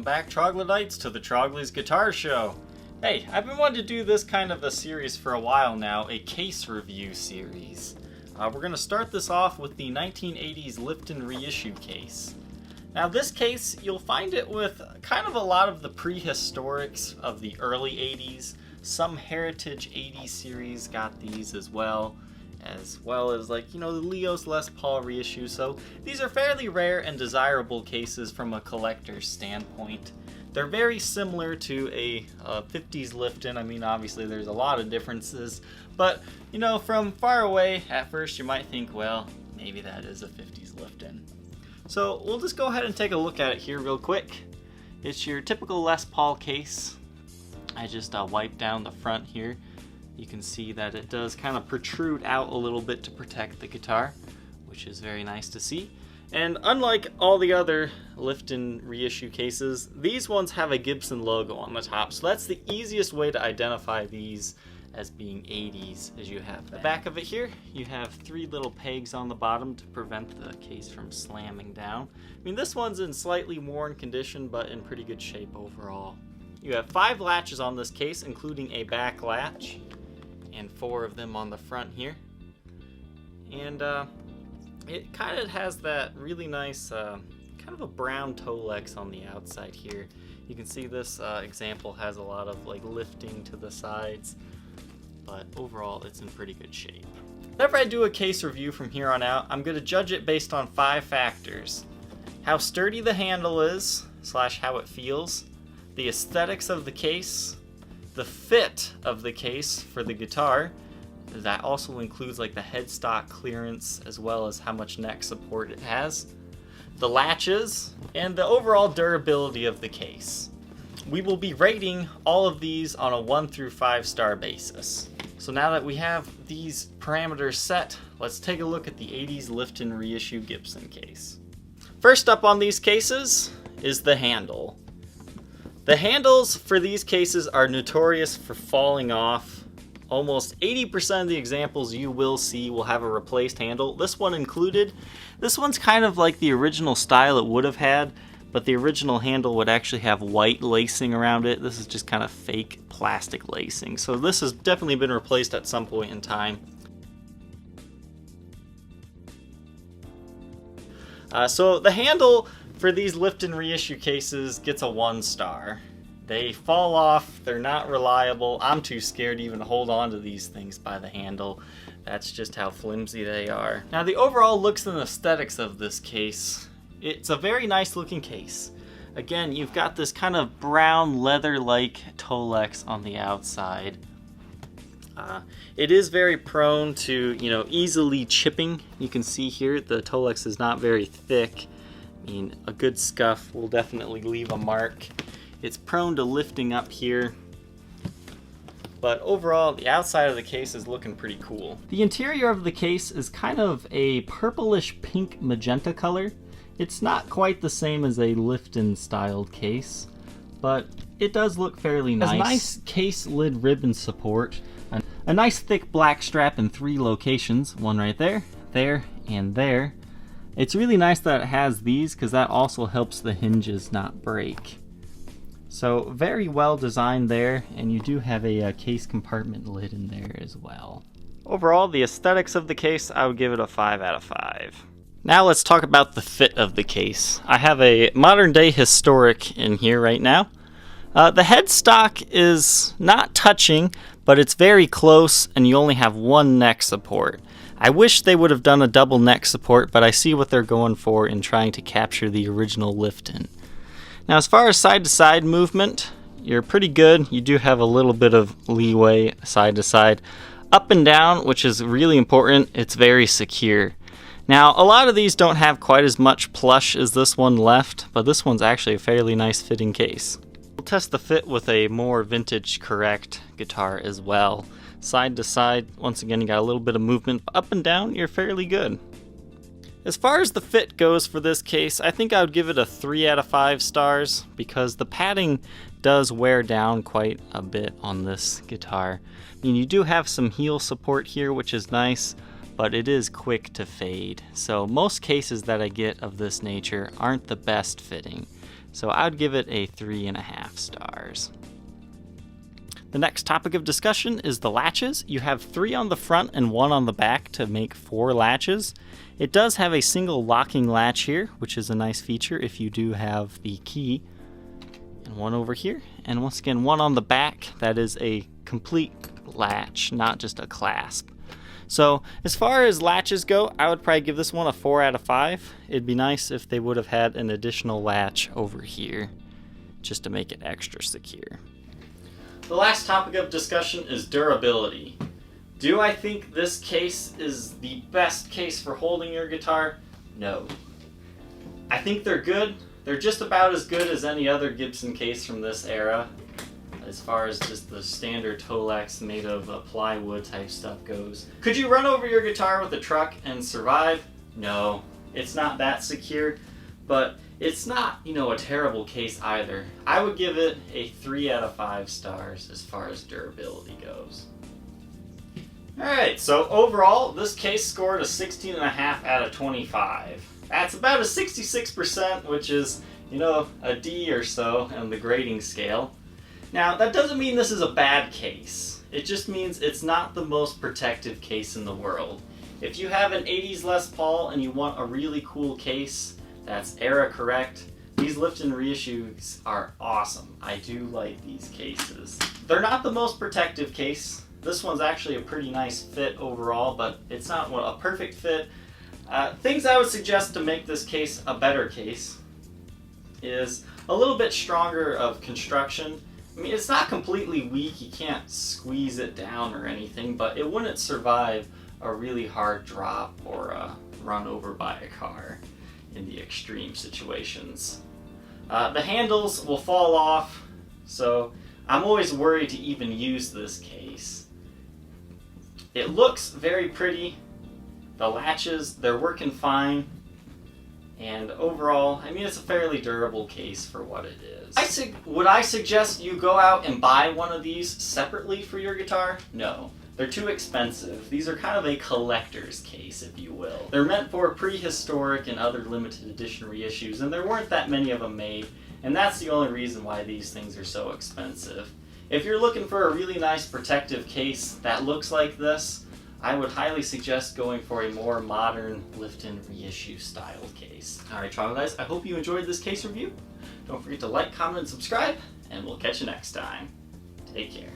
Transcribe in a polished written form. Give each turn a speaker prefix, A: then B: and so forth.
A: back, troglodytes, to the Trogly's Guitar Show. Hey, I've been wanting to do this kind of a series for a while now, a case review series. We're going to start this off with the 1980s Lifton Reissue case. Now this case, you'll find it with kind of a lot of the PreHistorics of the early 80s. Some Heritage 80s series got these as well as like, the Leos Les Paul reissue. So these are fairly rare and desirable cases from a collector's standpoint. They're very similar to a 50s Lifton. I mean, obviously there's a lot of differences, but from far away at first you might think, well, maybe that is a 50s Lifton. So we'll just go ahead and take a look at it here real quick. It's your typical Les Paul case. I just wiped down the front here. You can see that it does kind of protrude out a little bit to protect the guitar, which is very nice to see. And unlike all the other Lifton reissue cases, these ones have a Gibson logo on the top. So that's the easiest way to identify these as being 80s, as you have the back of it here. You have 3 little pegs on the bottom to prevent the case from slamming down. I mean, this one's in slightly worn condition, but in pretty good shape overall. You have 5 latches on this case, including a back latch, and 4 of them on the front here. And it kind of has that really nice kind of a brown Tolex on the outside here. You can see this example has a lot of like lifting to the sides, but overall it's in pretty good shape. Whenever I do a case review from here on out, I'm going to judge it based on 5 factors: how sturdy the handle is / how it feels, the aesthetics of the case, the fit of the case for the guitar. That also includes like the headstock clearance as well as how much neck support it has, the latches, and the overall durability of the case. We will be rating all of these on a 1 through 5 star basis. So now that we have these parameters set, let's take a look at the 80s Lifton Reissue Gibson case. First up on these cases is the handle. The handles for these cases are notorious for falling off. Almost 80% of the examples you will see will have a replaced handle, this one included. This one's kind of like the original style it would have had, but the original handle would actually have white lacing around it. This is just kind of fake plastic lacing. So this has definitely been replaced at some point in time. So the handle for these Lifton reissue cases gets a 1 star. They fall off, they're not reliable. I'm too scared to even hold on to these things by the handle. That's just how flimsy they are. Now the overall looks and aesthetics of this case, it's a very nice looking case. Again, you've got this kind of brown leather-like Tolex on the outside. It is very prone to, easily chipping. You can see here the Tolex is not very thick. I mean, a good scuff will definitely leave a mark. It's prone to lifting up here, but overall the outside of the case is looking pretty cool. The interior of the case is kind of a purplish pink magenta color. It's not quite the same as a Lifton-styled case, but it does look fairly nice. It has nice case lid ribbon support, a nice thick black strap in 3 locations, one right there, there, and there. It's really nice that it has these because that also helps the hinges not break. So very well designed there, and you do have a case compartment lid in there as well. Overall, the aesthetics of the case, I would give it a 5 out of 5. Now let's talk about the fit of the case. I have a modern day Historic in here right now. The headstock is not touching, but it's very close, and you only have 1 neck support. I wish they would have done a double neck support, but I see what they're going for in trying to capture the original Lifton. Now as far as side-to-side movement, you're pretty good. You do have a little bit of leeway side to side. Up and down, which is really important, it's very secure. Now a lot of these don't have quite as much plush as this one left, but this one's actually a fairly nice fitting case. We'll test the fit with a more vintage correct guitar as well. Side to side, once again you got a little bit of movement. Up and down, you're fairly good. As far as the fit goes for this case, I think I would give it a 3 out of 5 stars because the padding does wear down quite a bit on this guitar. I mean, you do have some heel support here, which is nice, but it is quick to fade. So most cases that I get of this nature aren't the best fitting. So I would give it a 3.5 stars. The next topic of discussion is the latches. You have 3 on the front and 1 on the back to make 4 latches. It does have a single locking latch here, which is a nice feature if you do have the key. And 1 over here. And once again, 1 on the back. That is a complete latch, not just a clasp. So as far as latches go, I would probably give this one a 4 out of 5. It'd be nice if they would have had an additional latch over here just to make it extra secure. The last topic of discussion is durability. Do I think this case is the best case for holding your guitar? No. I think they're good. They're just about as good as any other Gibson case from this era, as far as just the standard Tolex made of plywood type stuff goes. Could you run over your guitar with a truck and survive? No. It's not that secure, but it's not, a terrible case either. I would give it a 3 out of 5 stars as far as durability goes. Alright, so overall, this case scored a 16.5 out of 25. That's about a 66%, which is, a D or so on the grading scale. Now, that doesn't mean this is a bad case. It just means it's not the most protective case in the world. If you have an 80s Les Paul and you want a really cool case that's era correct, these Lifton reissues are awesome. I do like these cases. They're not the most protective case. This one's actually a pretty nice fit overall, but it's not a perfect fit. Things I would suggest to make this case a better case is a little bit stronger of construction. I mean, it's not completely weak, you can't squeeze it down or anything, but it wouldn't survive a really hard drop or a run over by a car in the extreme situations. The handles will fall off, so I'm always worried to even use this case. It looks very pretty. The latches, they're working fine. And overall, I mean, it's a fairly durable case for what it is. Would I suggest you go out and buy one of these separately for your guitar? No. They're too expensive. These are kind of a collector's case, if you will. They're meant for prehistoric and other limited edition reissues, and there weren't that many of them made, and that's the only reason why these things are so expensive. If you're looking for a really nice protective case that looks like this, I would highly suggest going for a more modern Lifton reissue style case. Alright, Trogly guys, I hope you enjoyed this case review. Don't forget to like, comment, and subscribe, and we'll catch you next time. Take care.